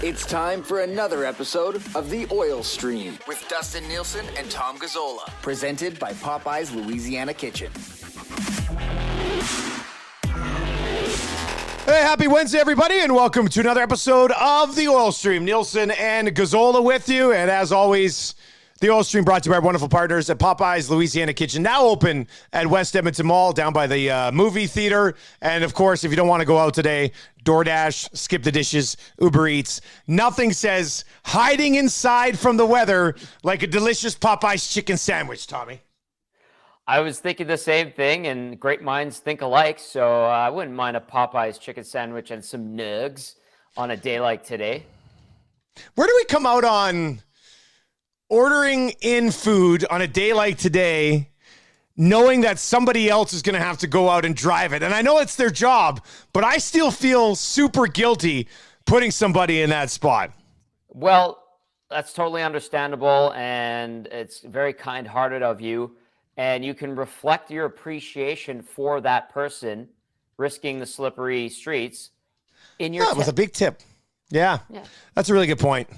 It's time for another episode of The Oil Stream with Dustin Nielsen and Tom Gazzola, presented by Popeye's Louisiana Kitchen. Hey, happy Wednesday, everybody, and welcome to another episode of The Oil Stream. Nielsen and Gazzola with you, and as always, The Oil Stream brought to you by our wonderful partners at Popeye's Louisiana Kitchen, now open at West Edmonton Mall, down by the movie theater. And, of course, if you don't want to go out today, DoorDash, Skip the Dishes, Uber Eats. Nothing says hiding inside from the weather like a delicious Popeye's chicken sandwich, Tommy. I was thinking the same thing, and great minds think alike, so I wouldn't mind a Popeye's chicken sandwich and some nugs on a day like today. Where do we come out on ordering in food on a day like today, knowing that somebody else is going to have to go out and drive it? And I know it's their job, but I still feel super guilty putting somebody in that spot. Well, that's totally understandable, and it's very kind-hearted of you. And you can reflect your appreciation for that person risking the slippery streets in your with a big tip. Yeah, that's a really good point.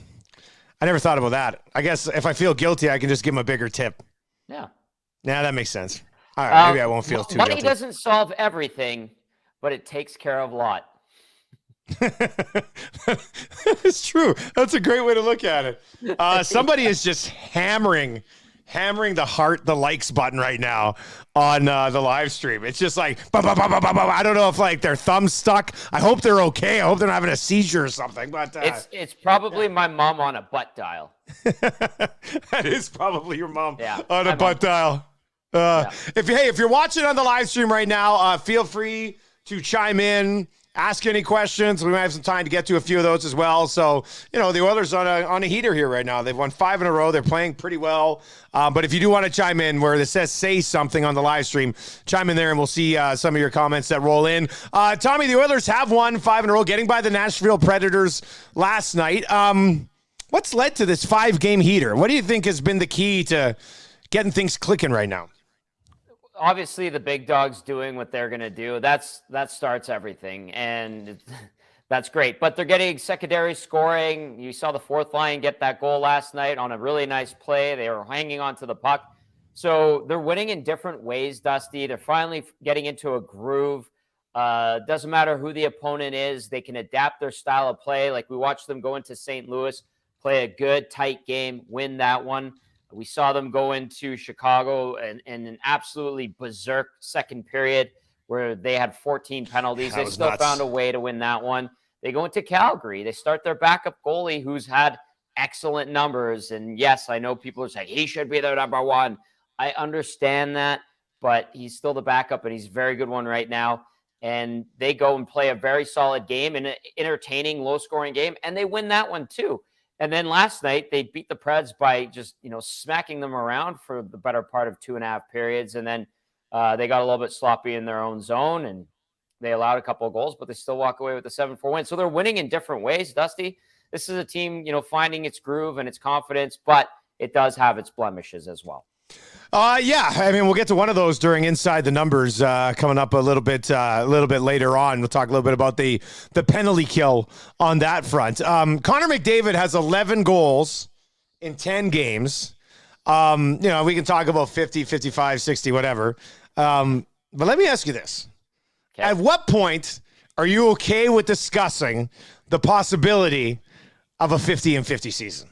I never thought about that. I guess if I feel guilty, I can just give them a bigger tip. Yeah, that makes sense. All right, maybe I won't feel too money guilty. Money doesn't solve everything, but it takes care of a lot. It's true. That's a great way to look at it. Somebody is just hammering the likes button right now on the live stream. It's just like, I don't know if like their thumb's stuck. I hope they're okay. I hope they're not having a seizure or something. But it's probably my mom on a butt dial. That is probably your mom on a my butt dial. If you're watching on the live stream right now, feel free to chime in. Ask any questions. We might have some time to get to a few of those as well. So, the Oilers on a heater here right now. They've won 5 in a row. They're playing pretty well. But if you do want to chime in where it says say something on the live stream, chime in there and we'll see some of your comments that roll in. Tommy, the Oilers have won 5 in a row, getting by the Nashville Predators last night. What's led to this 5-game heater? What do you think has been the key to getting things clicking right now? Obviously, the big dog's doing what they're going to do. That starts everything, and that's great. But they're getting secondary scoring. You saw the fourth line get that goal last night on a really nice play. They were hanging on to the puck. So they're winning in different ways, Dusty. They're finally getting into a groove. Doesn't matter who the opponent is. They can adapt their style of play. Like we watched them go into St. Louis, play a good, tight game, win that one. We saw them go into Chicago and an absolutely berserk second period where they had 14 penalties. They still found a way to win that one. They go into Calgary. They start their backup goalie who's had excellent numbers. And yes, I know people are saying he should be their number one. I understand that, but he's still the backup and he's a very good one right now. And they go and play a very solid game, an entertaining, low-scoring game, and they win that one too. And then last night, they beat the Preds by just, smacking them around for the better part of 2.5 periods. And then they got a little bit sloppy in their own zone, and they allowed a couple of goals, but they still walk away with a 7-4 win. So they're winning in different ways, Dusty. This is a team, finding its groove and its confidence, but it does have its blemishes as well. We'll get to one of those during Inside the Numbers coming up a little bit later on. We'll talk a little bit about the penalty kill on that front. Connor McDavid has 11 goals in 10 games. We can talk about 50, 55, 60, whatever. But let me ask you this. Okay. At what point are you okay with discussing the possibility of a 50-50 season?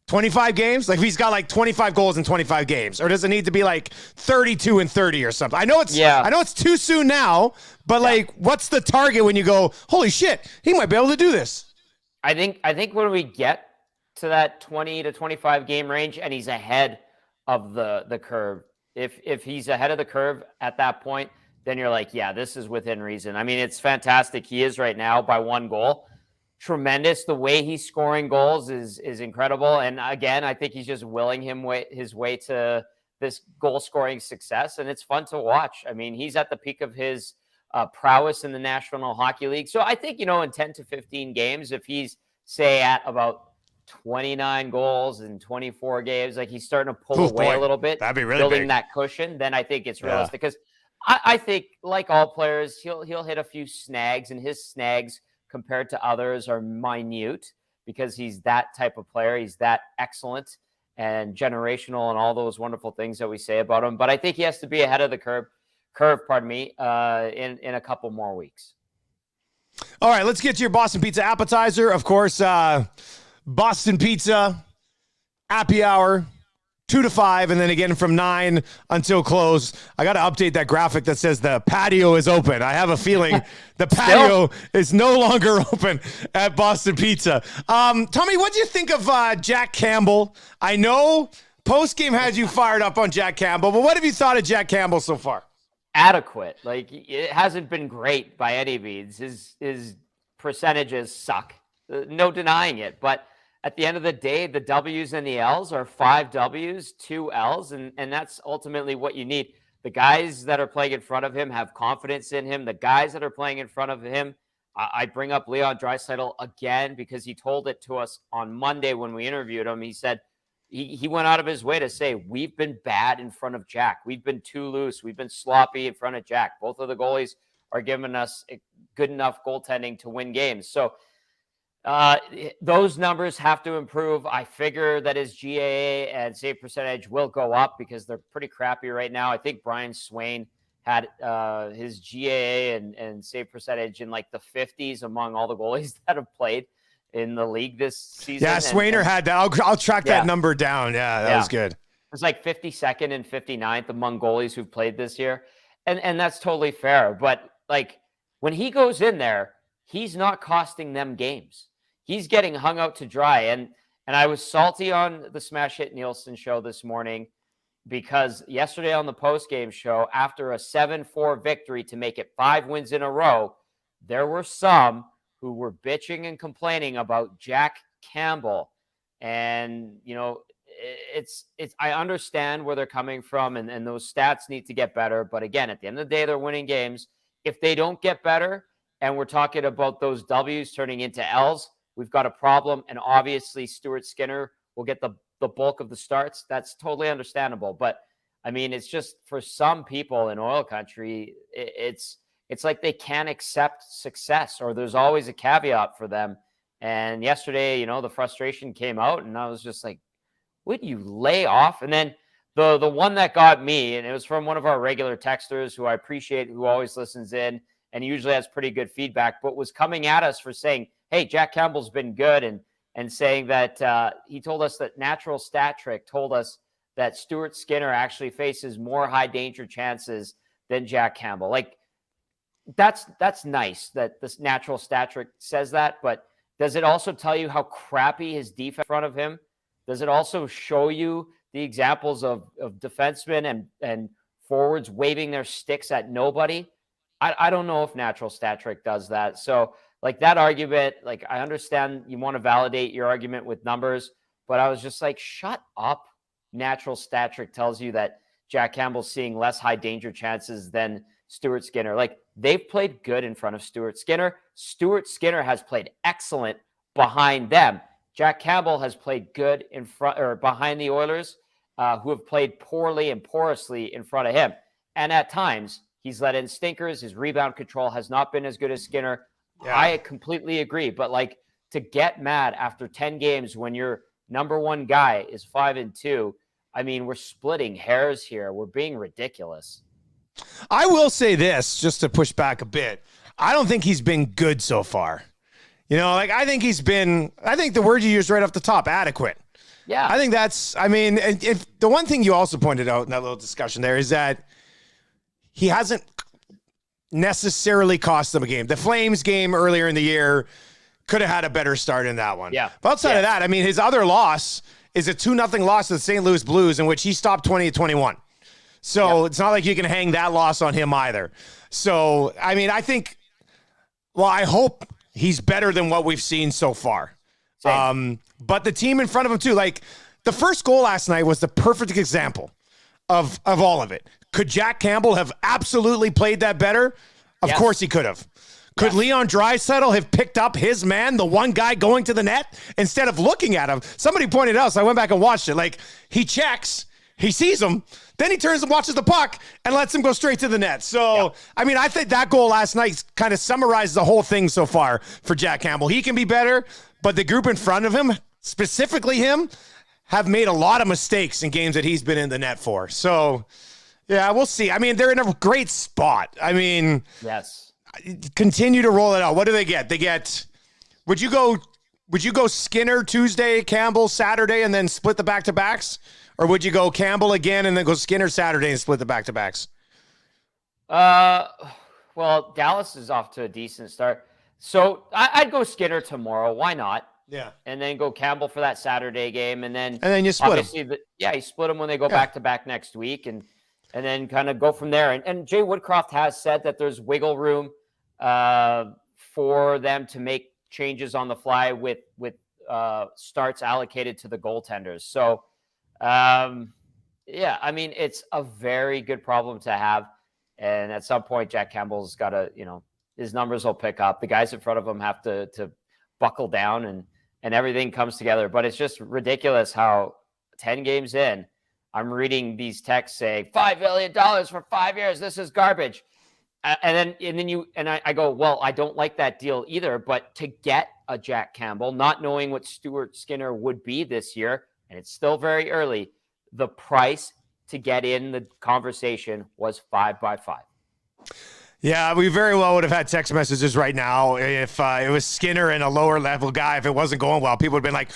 25 games? Like if he's got like 25 goals in 25 games, or does it need to be like 32 and 30 or something? I know it's too soon now, but like what's the target when you go, holy shit, he might be able to do this? I think when we get to that 20 to 25 game range and he's ahead of the curve, if he's ahead of the curve at that point, then you're like, yeah, this is within reason. I mean, it's fantastic. He is right now by 1 goal. Tremendous. The way he's scoring goals is incredible. And again, I think he's just willing his way to this goal scoring success. And it's fun to watch. I mean, he's at the peak of his prowess in the National Hockey League. So I think, in 10 to 15 games, if he's say at about 29 goals in 24 games, like he's starting to pull away a little bit, that'd be really building big. that cushion, then I think it's realistic. Because I think, like all players, he'll hit a few snags, and his snags compared to others are minute. because he's that type of player. He's that excellent and generational and all those wonderful things that we say about him. But I think he has to be ahead of the curve, in a couple more weeks. All right, let's get to your Boston Pizza appetizer. Of course, Boston Pizza, Happy Hour, 2 to 5, and then again from 9 until close. I got to update that graphic that says the patio is open. I have a feeling the patio is no longer open at Boston Pizza. Tommy, what do you think of Jack Campbell? I know post-game had you fired up on Jack Campbell, but what have you thought of Jack Campbell so far? Adequate. Like, it hasn't been great by any means. His percentages suck. No denying it, but at the end of the day, the W's and the L's are 5 W's, 2 L's, and that's ultimately what you need. The guys that are playing in front of him have confidence in him. The guys that are playing in front of him, I bring up Leon Draisaitl again because he told it to us on Monday when we interviewed him. He said he went out of his way to say, we've been bad in front of Jack. We've been too loose. We've been sloppy in front of Jack. Both of the goalies are giving us good enough goaltending to win games. So those numbers have to improve. I figure that his GAA and save percentage will go up because they're pretty crappy right now. I think Brian Swain had his GAA and save percentage in like the 50s among all the goalies that have played in the league this season. Yeah, Swainer had that. I'll track that number down. Yeah, that was good. It's like 52nd and 59th among goalies who've played this year. And that's totally fair. But like when he goes in there, he's not costing them games. He's getting hung out to dry. And I was salty on the Smash Hit Nielsen show this morning because yesterday on the postgame show, after a 7-4 victory to make it 5 wins in a row, there were some who were bitching and complaining about Jack Campbell. And, you know, it's I understand where they're coming from and those stats need to get better. But again, at the end of the day, they're winning games. If they don't get better, and we're talking about those W's turning into L's, we've got a problem, and obviously Stuart Skinner will get the bulk of the starts. That's totally understandable. But, I mean, it's just for some people in oil country, it's like they can't accept success, or there's always a caveat for them. And yesterday, you know, the frustration came out, and I was just like, would you lay off? And then the one that got me, and it was from one of our regular texters who I appreciate, who always listens in and usually has pretty good feedback, but was coming at us for saying, hey, Jack Campbell's been good, and saying that he told us that Natural Stat Trick told us that Stuart Skinner actually faces more high danger chances than Jack Campbell. Like, that's nice that this Natural Stat Trick says that, but does it also tell you how crappy his defense in front of him? Does it also show you the examples of defensemen and forwards waving their sticks at nobody? I don't know if Natural Stat Trick does that. So, like, that argument, like, I understand you want to validate your argument with numbers, but I was just like, shut up. Natural Stat Trick tells you that Jack Campbell's seeing less high danger chances than Stuart Skinner. Like, they've played good in front of Stuart Skinner. Stuart Skinner has played excellent behind them. Jack Campbell has played good in front or behind the Oilers, who have played poorly and porously in front of him. And at times, he's let in stinkers. His rebound control has not been as good as Skinner. Yeah. I completely agree. But, like, to get mad after 10 games when your number one guy is 5-2, I mean, we're splitting hairs here. We're being ridiculous. I will say this, just to push back a bit. I don't think he's been good so far. You know, like, I think the word you used right off the top, adequate. Yeah. I think that's, I mean, if the one thing you also pointed out in that little discussion there is that he hasn't necessarily cost them a game. The Flames game earlier in the year could have had a better start in that one. Yeah. But outside of that, I mean, his other loss is a 2-0 loss to the St. Louis Blues in which he stopped 20-21. So It's not like you can hang that loss on him either. So, I mean, I hope he's better than what we've seen so far. But the team in front of him too, like, the first goal last night was the perfect example of all of it. Could Jack Campbell have absolutely played that better? Of course he could have. Could Leon Draisaitl have picked up his man, the one guy going to the net, instead of looking at him? Somebody pointed out, so I went back and watched it. Like, he checks, He sees him, then he turns and watches the puck and lets him go straight to the net. So, I mean, I think that goal last night kind of summarized the whole thing so far for Jack Campbell. He can be better, but the group in front of him, specifically him, have made a lot of mistakes in games that he's been in the net for. So, yeah, we'll see. I mean, they're in a great spot. I mean, yes, continue to roll it out. What do they get? They get, would you go Skinner Tuesday, Campbell Saturday, and then split the back-to-backs? Or would you go Campbell again and then go Skinner Saturday and split the back-to-backs? Well, Dallas is off to a decent start. So I'd go Skinner tomorrow. Why not? Yeah. And then go Campbell for that Saturday game. And then you split them. You split them when they go back-to-back next week. And then kind of go from there. And Jay Woodcroft has said that there's wiggle room for them to make changes on the fly with starts allocated to the goaltenders. So, I mean, it's a very good problem to have. And at some point, Jack Campbell's got to, his numbers will pick up. The guys in front of him have to buckle down and everything comes together. But it's just ridiculous how 10 games in, I'm reading these texts saying $5 million for 5 years. This is garbage. And then I go, well, I don't like that deal either. But to get a Jack Campbell, not knowing what Stuart Skinner would be this year, and it's still very early, the price to get in the conversation was 5 by 5. Yeah, we very well would have had text messages right now if it was Skinner and a lower level guy. If it wasn't going well, people would have been like,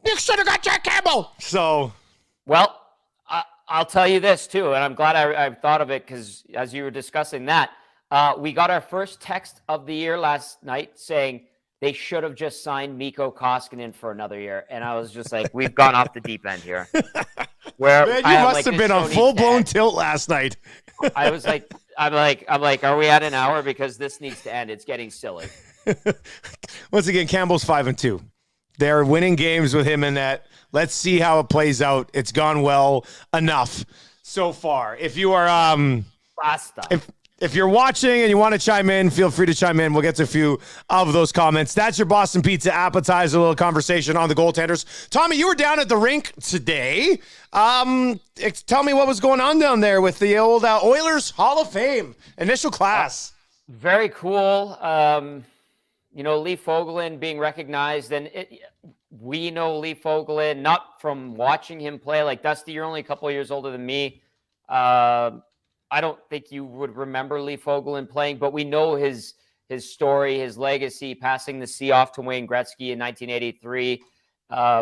you should have got Jack Campbell. So, well, I'll tell you this too, and I'm glad I thought of it because as you were discussing that, we got our first text of the year last night saying they should have just signed Mikko Koskinen for another year. And I was just like, we've gone off the deep end here. Where man, you must have been on full-blown tilt last night. I was like, I'm like, are we at an hour? Because this needs to end. It's getting silly. Once again, Campbell's 5-2. They're winning games with him in that. Let's see how it plays out. It's gone well enough so far. If you are if you're watching and you want to chime in, feel free to chime in. We'll get to a few of those comments. That's your Boston Pizza Appetizer, a little conversation on the goaltenders. Tommy, you were down at the rink today. Tell me what was going on down there with the old Oilers Hall of Fame initial class. Very cool. Lee Fogelin being recognized, and we know Lee Fogelin, not from watching him play. Like, Dusty, you're only a couple of years older than me. I don't think you would remember Lee Fogelin playing, but we know his story, his legacy, passing the C off to Wayne Gretzky in 1983.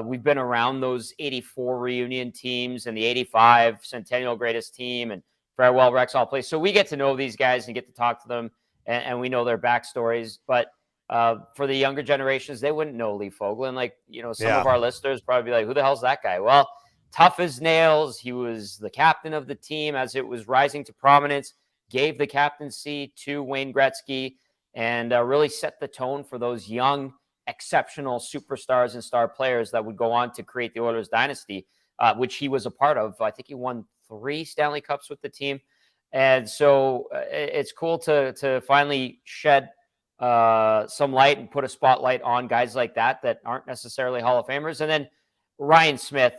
We've been around those 84 reunion teams and the 85 Centennial Greatest Team and Farewell Rexall Place. So we get to know these guys and get to talk to them, and we know their backstories. But for the younger generations, they wouldn't know Lee Fogelin. Like, some of our listeners probably be like, who the hell's that guy? Well, tough as nails. He was the captain of the team as it was rising to prominence, gave the captaincy to Wayne Gretzky, and really set the tone for those young, exceptional superstars and star players that would go on to create the Oilers dynasty, which he was a part of. I think he won 3 Stanley Cups with the team. And so it's cool to finally shed some light and put a spotlight on guys like that aren't necessarily Hall of Famers. And then Ryan Smith.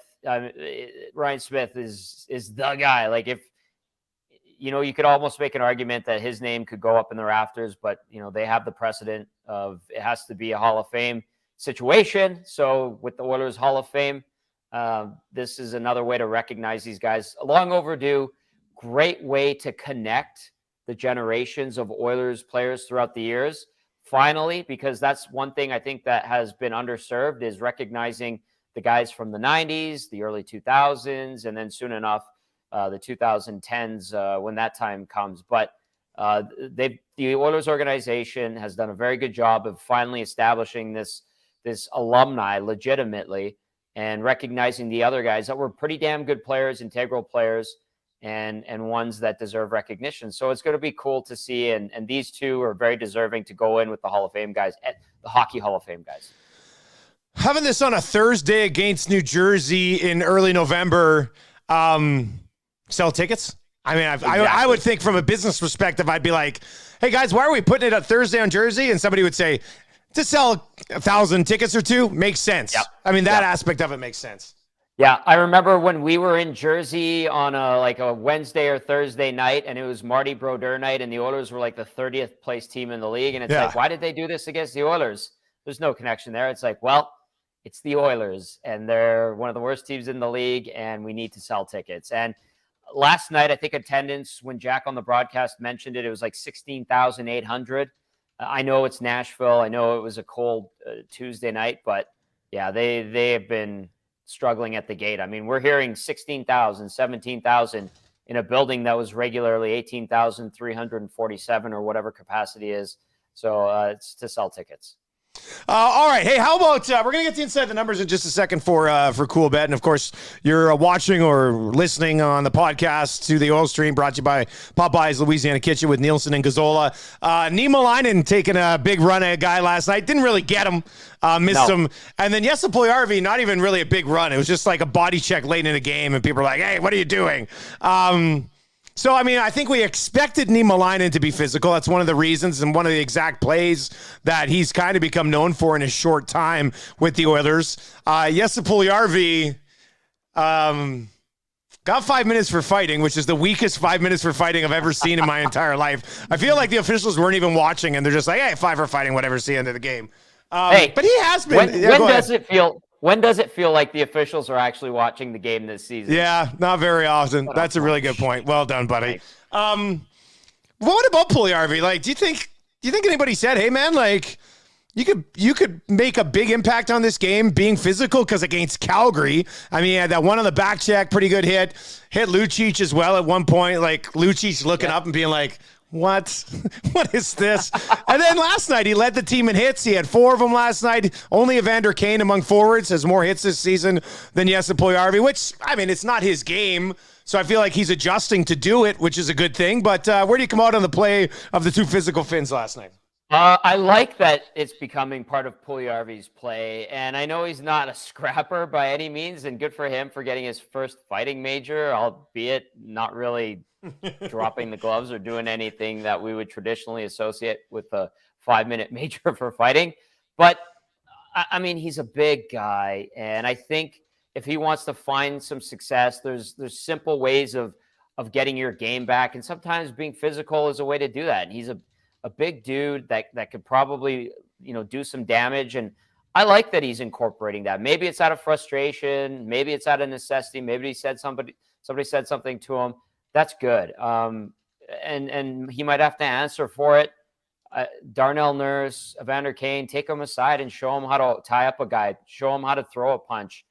Ryan Smith is the guy. Like, if you could almost make an argument that his name could go up in the rafters, but they have the precedent of it has to be a Hall of Fame situation. So with the Oilers Hall of Fame, this is another way to recognize these guys. Long overdue, great way to connect the generations of Oilers players throughout the years. Finally, because that's one thing I think that has been underserved is recognizing the guys from the 90s, the early 2000s, and then soon enough, the 2010s when that time comes. But the Oilers organization has done a very good job of finally establishing this alumni legitimately and recognizing the other guys that were pretty damn good players, integral players, and ones that deserve recognition. So it's going to be cool to see. And these two are very deserving to go in with the Hall of Fame guys, the Hockey Hall of Fame guys. Having this on a Thursday against New Jersey in early November, sell tickets? I mean, exactly. I would think from a business perspective, I'd be like, hey, guys, why are we putting it at Thursday on Jersey? And somebody would say, to sell 1,000 tickets or 2 makes sense. Yep. I mean, that aspect of it makes sense. Yeah, I remember when we were in Jersey on a Wednesday or Thursday night, and it was Marty Brodeur night, and the Oilers were like the 30th place team in the league. And it's like, why did they do this against the Oilers? There's no connection there. It's like, well, it's the Oilers, and they're one of the worst teams in the league, and we need to sell tickets. And last night, I think attendance, when Jack on the broadcast mentioned it, it was like 16,800. I know it's Nashville. I know it was a cold Tuesday night, but yeah, they have been struggling at the gate. I mean, we're hearing 16,000, 17,000 in a building that was regularly 18,347 or whatever capacity is. So it's to sell tickets. All right. Hey, how about we're going to get to inside the numbers in just a second for Cool Bet. And, of course, you're watching or listening on the podcast to the Oil Stream, brought to you by Popeyes Louisiana Kitchen with Nielsen and Gazzola. Niemelainen taking a big run at a guy last night. Didn't really get him. Missed him. And then Jesse Puljujärvi, not even really a big run. It was just like a body check late in the game, and people are like, hey, what are you doing? So, I mean, I think we expected Niemelainen to be physical. That's one of the reasons and one of the exact plays that he's kind of become known for in his short time with the Oilers. Jesse Puljujärvi got 5 minutes for fighting, which is the weakest 5 minutes for fighting I've ever seen in my entire life. I feel like the officials weren't even watching, and they're just like, hey, 5 for fighting, whatever, see the end of the game. Hey, but he has been. When does it feel like the officials are actually watching the game this season? Yeah, not very often. That's a really good point. Well done, buddy. What about Puljujärvi? Like, do you think anybody said, hey man, like you could make a big impact on this game being physical? Because against Calgary, I mean, that one on the back check, pretty good hit Lucic as well at one point. Like Lucic looking up and being like, what is this? And then last night, he led the team in hits. He had 4 of them last night. Only Evander Kane among forwards has more hits this season than Jesse Puljujärvi, which, I mean, it's not his game. So I feel like he's adjusting to do it, which is a good thing. But where do you come out on the play of the 2 physical Finns last night? I like that it's becoming part of Puljujärvi's play. And I know he's not a scrapper by any means, and good for him for getting his first fighting major, albeit not really dropping the gloves or doing anything that we would traditionally associate with a 5-minute major for fighting. But I mean, he's a big guy, and I think if he wants to find some success, there's simple ways of getting your game back, and sometimes being physical is a way to do that. And he's a big dude that could probably, do some damage, and I like that he's incorporating that. Maybe it's out of frustration, maybe it's out of necessity, maybe somebody said something to him. That's good. And he might have to answer for it. Darnell Nurse, Evander Kane, take him aside and show him how to tie up a guy, show him how to throw a punch.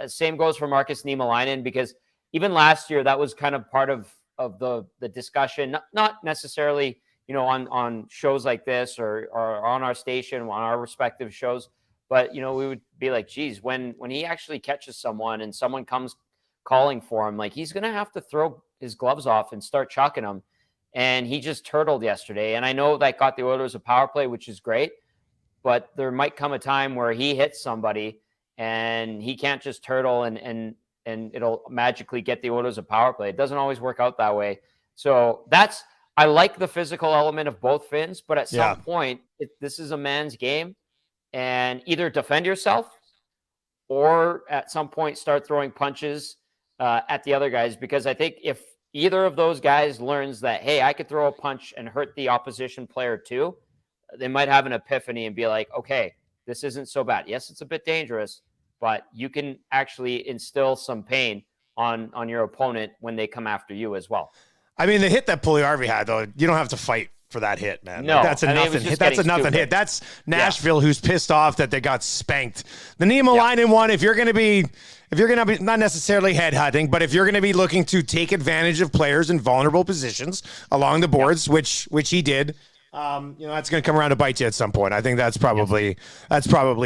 Same goes for Markus Niemelainen, because even last year, that was kind of part of the discussion, not necessarily, on shows like this or on our station, on our respective shows, but, we would be like, geez, when he actually catches someone and someone comes calling for him, like, he's going to have to throw his gloves off and start chucking them. And he just turtled yesterday. And I know that got the Oilers a power play, which is great, but there might come a time where he hits somebody and he can't just turtle and it'll magically get the Oilers a power play. It doesn't always work out that way. So I like the physical element of both Finns, but at some point, this is a man's game, and either defend yourself or at some point start throwing punches at the other guys, because I think if either of those guys learns that, hey, I could throw a punch and hurt the opposition player too, they might have an epiphany and be like, okay, this isn't so bad. Yes, it's a bit dangerous, but you can actually instill some pain on your opponent when they come after you as well. I mean, the hit that Puljujärvi had, though, you don't have to fight for that hit, man. No, like, that's a nothing hit. That's a nothing hit. That's Nashville who's pissed off that they got spanked. The Niemelainen one, if you're going to be not necessarily headhunting, but if you're going to be looking to take advantage of players in vulnerable positions along the boards, which he did, that's going to come around to bite you at some point. I think that's probably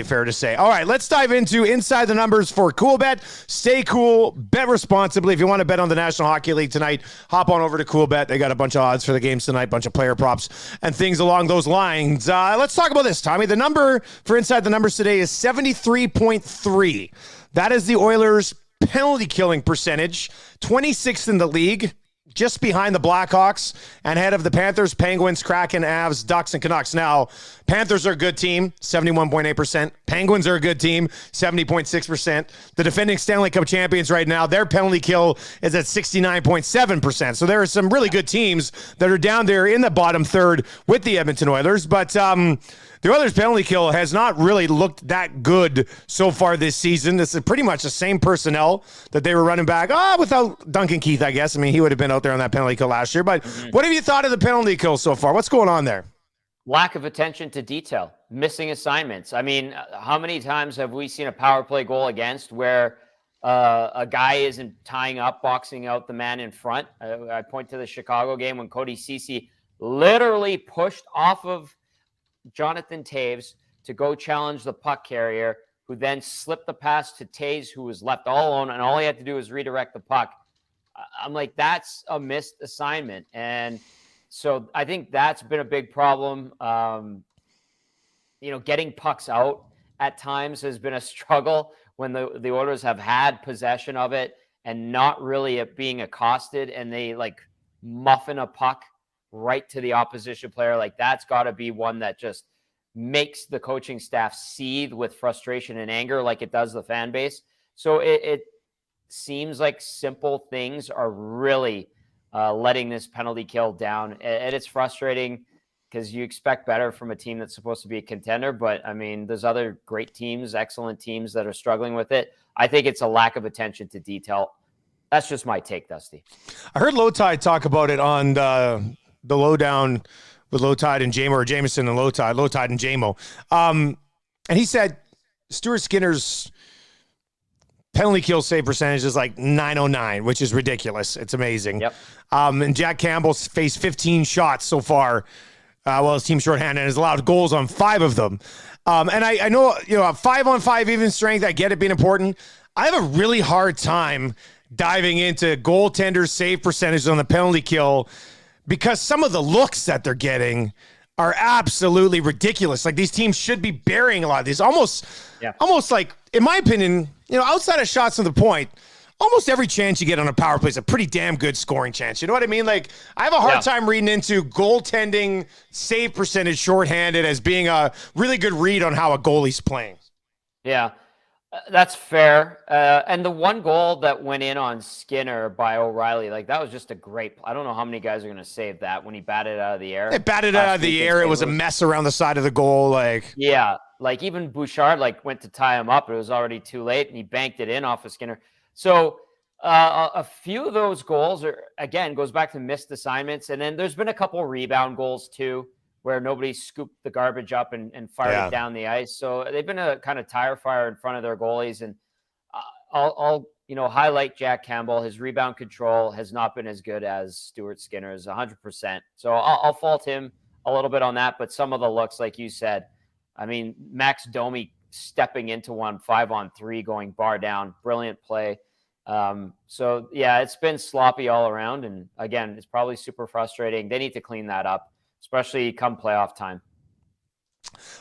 fair to say. All right, let's dive into inside the numbers for Cool Bet. Stay cool, bet responsibly. If you want to bet on the National Hockey League tonight, hop on over to Cool Bet. They got a bunch of odds for the games tonight, bunch of player props and things along those lines. Let's talk about this, Tommy. The number for inside the numbers today is 73.3. That is the Oilers' penalty killing percentage, 26th in the league. just behind the Blackhawks and ahead of the Panthers, Penguins, Kraken, Avs, Ducks, and Canucks. Now, Panthers are a good team, 71.8%. Penguins are a good team, 70.6%. The defending Stanley Cup champions right now, their penalty kill is at 69.7%. So there are some really good teams that are down there in the bottom third with the Edmonton Oilers. But the Oilers' penalty kill has not really looked that good so far this season. This is pretty much the same personnel that they were running back. Without Duncan Keith, I guess. I mean, he would have been out there on that penalty kill last year. But what have you thought of the penalty kill so far? What's going on there? Lack of attention to detail, missing assignments. I mean, how many times have we seen a power play goal against where a guy isn't tying up, boxing out the man in front? I point to the Chicago game when Cody Ceci literally pushed off of Jonathan Taves to go challenge the puck carrier, who then slipped the pass to Taves, who was left all alone, and all he had to do was redirect the puck. I'm like, that's a missed assignment. And so I think that's been a big problem. Getting pucks out at times has been a struggle when the Oilers have had possession of it and not really it being accosted, and they like muffin a puck right to the opposition player. Like, that's got to be one that just makes the coaching staff seethe with frustration and anger, like it does the fan base. So it seems like simple things are really letting this penalty kill down. And it's frustrating because you expect better from a team that's supposed to be a contender. But I mean, there's other great teams, excellent teams that are struggling with it. I think it's a lack of attention to detail. That's just my take, Dusty. I heard Lowtide talk about it on the Lowdown with Lowtide and Jamo, or Jameson and Lowtide and Jamo. And he said Stuart Skinner's penalty kill save percentage is like 909, which is ridiculous. It's amazing. Yep. And Jack Campbell's faced 15 shots so far. His team's shorthanded and has allowed goals on 5 of them. And I know, 5-on-5 even strength, I get it being important. I have a really hard time diving into goaltender save percentage on the penalty kill because some of the looks that they're getting are absolutely ridiculous. Like, these teams should be burying a lot of these. Almost like, in my opinion, outside of shots on the point, almost every chance you get on a power play is a pretty damn good scoring chance. You know what I mean? Like, I have a hard time reading into goaltending save percentage shorthanded as being a really good read on how a goalie's playing. Yeah. That's fair. And the one goal that went in on Skinner by O'Reilly, like, that was just a great, I don't know how many guys are going to save that when he batted out of the air. It batted out of the air. It was a mess around the side of the goal. Yeah. Like, even Bouchard, went to tie him up. It was already too late, and he banked it in off of Skinner. So a few of those goals goes back to missed assignments. And then there's been a couple rebound goals too, where nobody scooped the garbage up and fired it down the ice. So they've been a kind of tire fire in front of their goalies. And I'll highlight Jack Campbell. His rebound control has not been as good as Stuart Skinner's, 100%. So I'll fault him a little bit on that. But some of the looks, like you said, I mean, Max Domi stepping into 5-on-3, going bar down, brilliant play. It's been sloppy all around. And again, it's probably super frustrating. They need to clean that up, especially come playoff time.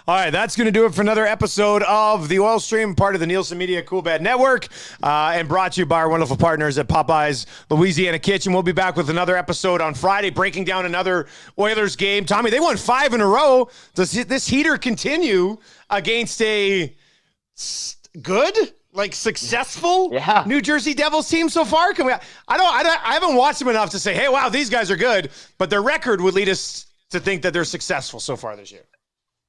All right, that's going to do it for another episode of the Oil Stream, part of the Nielsen Media Cool Bad Network, and brought to you by our wonderful partners at Popeyes Louisiana Kitchen. We'll be back with another episode on Friday, breaking down another Oilers game. Tommy, they won 5 in a row. Does this heater continue against a good, successful New Jersey Devils team so far? I haven't watched them enough to say, hey, wow, these guys are good, but their record would lead us to think that they're successful so far this year.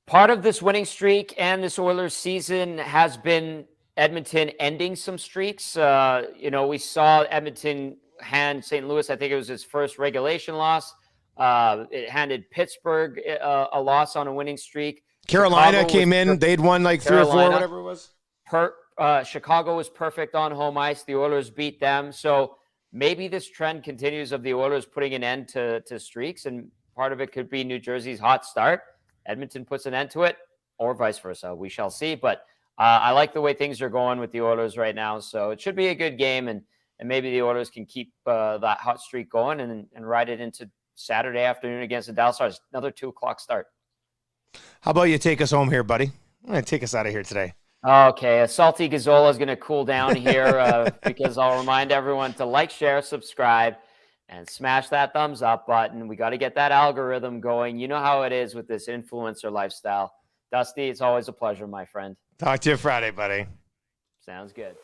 Part of this winning streak and this Oilers season has been Edmonton ending some streaks. We saw Edmonton hand St. Louis, I think it was his first regulation loss. It handed Pittsburgh a loss on a winning streak. Carolina came in. They'd won 3 or 4, whatever it was. Chicago was perfect on home ice. The Oilers beat them. So maybe this trend continues of the Oilers putting an end to streaks, and part of it could be New Jersey's hot start. Edmonton puts an end to it, or vice versa. We shall see. But I like the way things are going with the Oilers right now. So it should be a good game, and maybe the Oilers can keep that hot streak going and ride it into Saturday afternoon against the Dallas Stars. Another 2:00 start. How about you take us home here, buddy? I'm going to take us out of here today. Okay, a salty Gazzola is going to cool down here because I'll remind everyone to like, share, subscribe, and smash that thumbs up button. We got to get that algorithm going. You know how it is with this influencer lifestyle. Dusty, it's always a pleasure, my friend. Talk to you Friday, buddy. Sounds good.